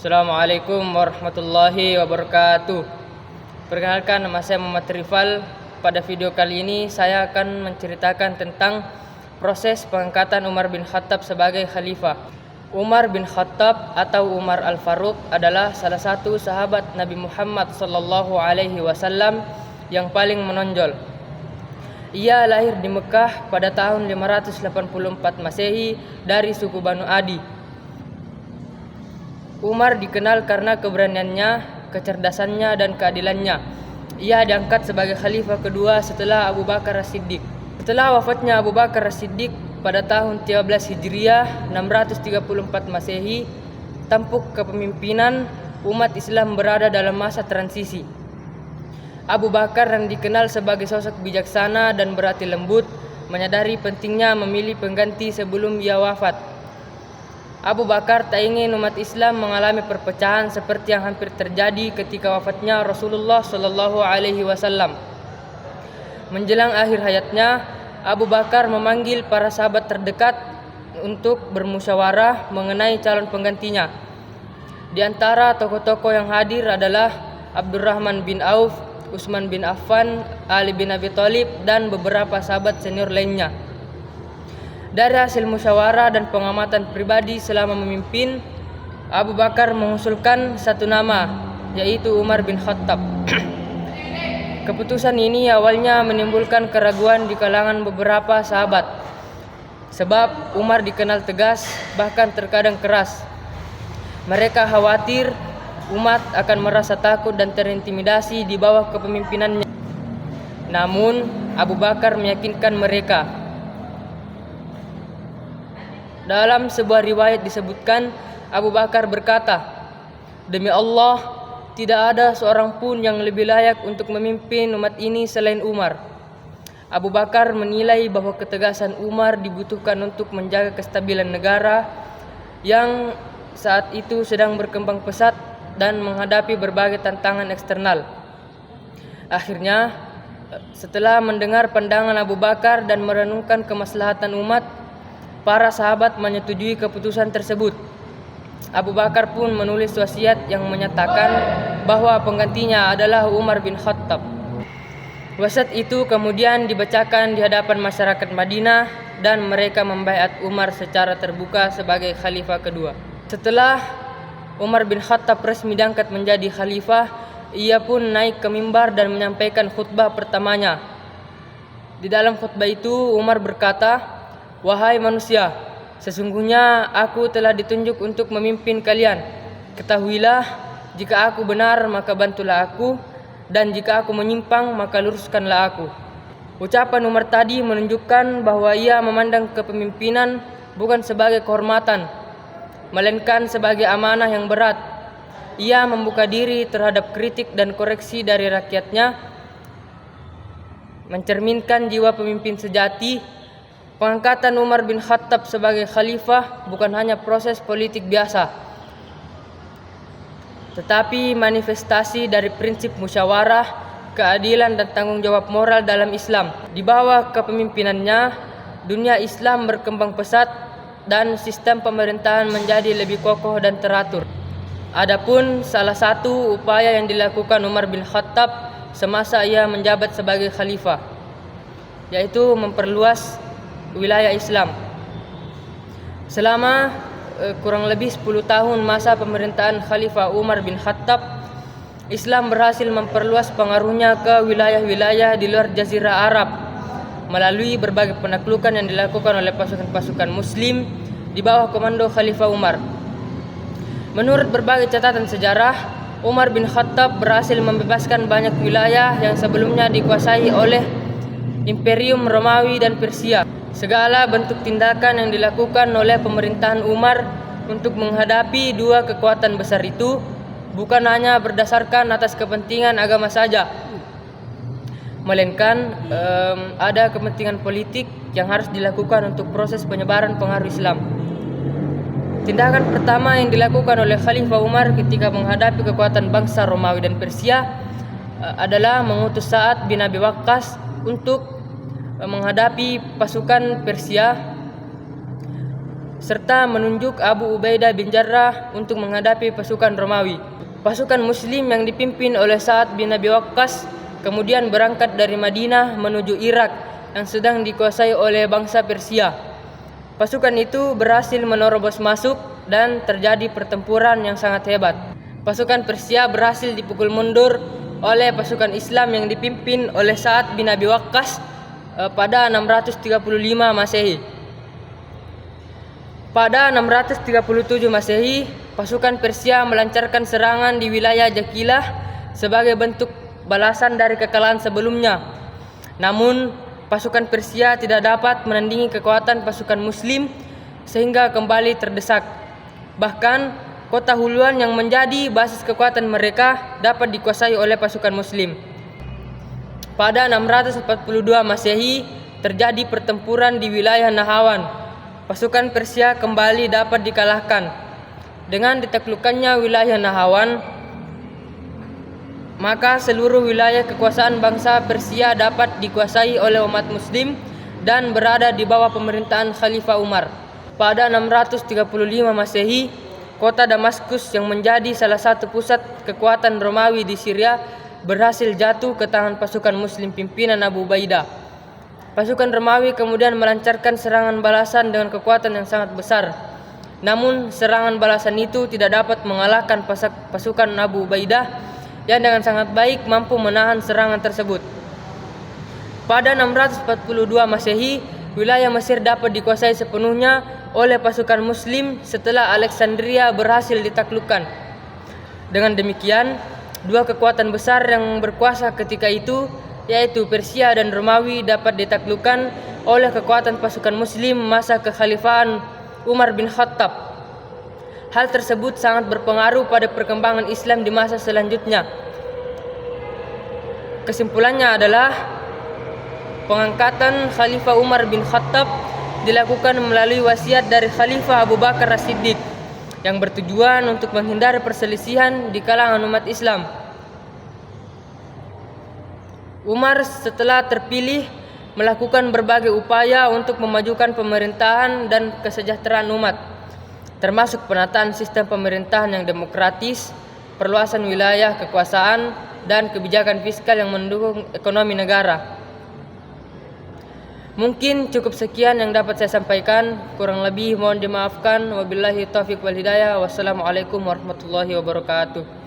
Assalamualaikum warahmatullahi wabarakatuh. Perkenalkan, nama saya Muhammad Rifal. Pada video kali ini saya akan menceritakan tentang proses pengangkatan Umar bin Khattab sebagai khalifah. Umar bin Khattab atau Umar Al-Faruq adalah salah satu sahabat Nabi Muhammad SAW yang paling menonjol. Ia lahir di Mekah pada tahun 584 Masehi dari suku Banu Adi. Umar dikenal karena keberaniannya, kecerdasannya, dan keadilannya. Ia diangkat sebagai khalifah kedua setelah Abu Bakar As-Siddiq. Setelah wafatnya Abu Bakar As-Siddiq pada tahun 13 Hijriah 634 Masehi, tampuk kepemimpinan umat Islam berada dalam masa transisi. Abu Bakar yang dikenal sebagai sosok bijaksana dan berhati lembut menyadari pentingnya memilih pengganti sebelum ia wafat. Abu Bakar tak ingin umat Islam mengalami perpecahan seperti yang hampir terjadi ketika wafatnya Rasulullah SAW. Menjelang akhir hayatnya, Abu Bakar memanggil para sahabat terdekat untuk bermusyawarah mengenai calon penggantinya. Di antara tokoh-tokoh yang hadir adalah Abdurrahman bin Auf, Utsman bin Affan, Ali bin Abi Thalib, dan beberapa sahabat senior lainnya. Dari hasil musyawarah dan pengamatan pribadi selama memimpin, Abu Bakar mengusulkan satu nama, yaitu Umar bin Khattab. Keputusan ini awalnya menimbulkan keraguan di kalangan beberapa sahabat, sebab Umar dikenal tegas, bahkan terkadang keras. Mereka khawatir umat akan merasa takut dan terintimidasi di bawah kepemimpinannya. Namun, Abu Bakar meyakinkan mereka. Dalam sebuah riwayat disebutkan, Abu Bakar berkata, "Demi Allah, tidak ada seorang pun yang lebih layak untuk memimpin umat ini selain Umar." Abu Bakar menilai bahwa ketegasan Umar dibutuhkan untuk menjaga kestabilan negara yang saat itu sedang berkembang pesat dan menghadapi berbagai tantangan eksternal. Akhirnya, setelah mendengar pandangan Abu Bakar dan merenungkan kemaslahatan umat, para sahabat menyetujui keputusan tersebut. Abu Bakar pun menulis wasiat yang menyatakan bahwa penggantinya adalah Umar bin Khattab. Wasiat itu kemudian dibacakan di hadapan masyarakat Madinah dan mereka membaiat Umar secara terbuka sebagai khalifah kedua. Setelah Umar bin Khattab resmi diangkat menjadi khalifah, ia pun naik ke mimbar dan menyampaikan khutbah pertamanya. Di dalam khutbah itu Umar berkata, "Wahai manusia, sesungguhnya aku telah ditunjuk untuk memimpin kalian. Ketahuilah, jika aku benar maka bantulah aku, dan jika aku menyimpang maka luruskanlah aku." Ucapan Umar tadi menunjukkan bahwa ia memandang kepemimpinan bukan sebagai kehormatan, melainkan sebagai amanah yang berat. Ia membuka diri terhadap kritik dan koreksi dari rakyatnya, mencerminkan jiwa pemimpin sejati. Pengangkatan Umar bin Khattab sebagai khalifah bukan hanya proses politik biasa, tetapi manifestasi dari prinsip musyawarah, keadilan, dan tanggung jawab moral dalam Islam. Di bawah kepemimpinannya, dunia Islam berkembang pesat dan sistem pemerintahan menjadi lebih kokoh dan teratur. Adapun salah satu upaya yang dilakukan Umar bin Khattab semasa ia menjabat sebagai khalifah, yaitu memperluas wilayah Islam. Selama kurang lebih 10 tahun masa pemerintahan Khalifah Umar bin Khattab, Islam berhasil memperluas pengaruhnya ke wilayah-wilayah di luar Jazirah Arab melalui berbagai penaklukan yang dilakukan oleh pasukan-pasukan Muslim di bawah komando Khalifah Umar. Menurut berbagai catatan sejarah, Umar bin Khattab berhasil membebaskan banyak wilayah yang sebelumnya dikuasai oleh Imperium Romawi dan Persia. Segala bentuk tindakan yang dilakukan oleh pemerintahan Umar untuk menghadapi dua kekuatan besar itu bukan hanya berdasarkan atas kepentingan agama saja, melainkan ada kepentingan politik yang harus dilakukan untuk proses penyebaran pengaruh Islam. Tindakan pertama yang dilakukan oleh Khalifah Umar ketika menghadapi kekuatan bangsa Romawi dan Persia adalah mengutus Sa'ad bin Abi Waqqas untuk menghadapi pasukan Persia. serta menunjuk Abu Ubaidah bin Jarrah untuk menghadapi pasukan Romawi. Pasukan Muslim yang dipimpin oleh Sa'ad bin Abi Waqqas kemudian berangkat dari Madinah menuju Irak yang sedang dikuasai oleh bangsa Persia. Pasukan itu berhasil menerobos masuk dan terjadi pertempuran yang sangat hebat. Pasukan Persia berhasil dipukul mundur oleh pasukan Islam yang dipimpin oleh Sa'ad bin Abi Waqqas pada 635 Masehi. Pada 637 Masehi, pasukan Persia melancarkan serangan di wilayah Jakilah sebagai bentuk balasan dari kekalahan sebelumnya. Namun, pasukan Persia tidak dapat menandingi kekuatan pasukan Muslim sehingga kembali terdesak. Bahkan, kota Hulwan yang menjadi basis kekuatan mereka dapat dikuasai oleh pasukan Muslim. Pada 642 Masehi, terjadi pertempuran di wilayah Nahawan. Pasukan Persia kembali dapat dikalahkan. Dengan ditaklukkannya wilayah Nahawan, maka seluruh wilayah kekuasaan bangsa Persia dapat dikuasai oleh umat Muslim dan berada di bawah pemerintahan Khalifah Umar. Pada 635 Masehi, kota Damaskus yang menjadi salah satu pusat kekuatan Romawi di Syria berhasil jatuh ke tangan pasukan Muslim pimpinan Abu Ubaidah. Pasukan Romawi kemudian melancarkan serangan balasan dengan kekuatan yang sangat besar. Namun serangan balasan itu tidak dapat mengalahkan pasukan Abu Ubaidah yang dengan sangat baik mampu menahan serangan tersebut. Pada 642 Masehi, wilayah Mesir dapat dikuasai sepenuhnya oleh pasukan Muslim setelah Alexandria berhasil ditaklukkan. Dengan demikian, dua kekuatan besar yang berkuasa ketika itu, yaitu Persia dan Romawi, dapat ditaklukkan oleh kekuatan pasukan Muslim masa kekhalifahan Umar bin Khattab. Hal tersebut sangat berpengaruh pada perkembangan Islam di masa selanjutnya. Kesimpulannya adalah pengangkatan Khalifah Umar bin Khattab dilakukan melalui wasiat dari Khalifah Abu Bakar As-Siddiq yang bertujuan untuk menghindari perselisihan di kalangan umat Islam. Umar setelah terpilih melakukan berbagai upaya untuk memajukan pemerintahan dan kesejahteraan umat, termasuk penataan sistem pemerintahan yang demokratis, perluasan wilayah kekuasaan, dan kebijakan fiskal yang mendukung ekonomi negara. Mungkin cukup sekian yang dapat saya sampaikan, kurang lebih mohon dimaafkan. Wabillahi taufiq wal hidayah. Wassalamualaikum warahmatullahi wabarakatuh.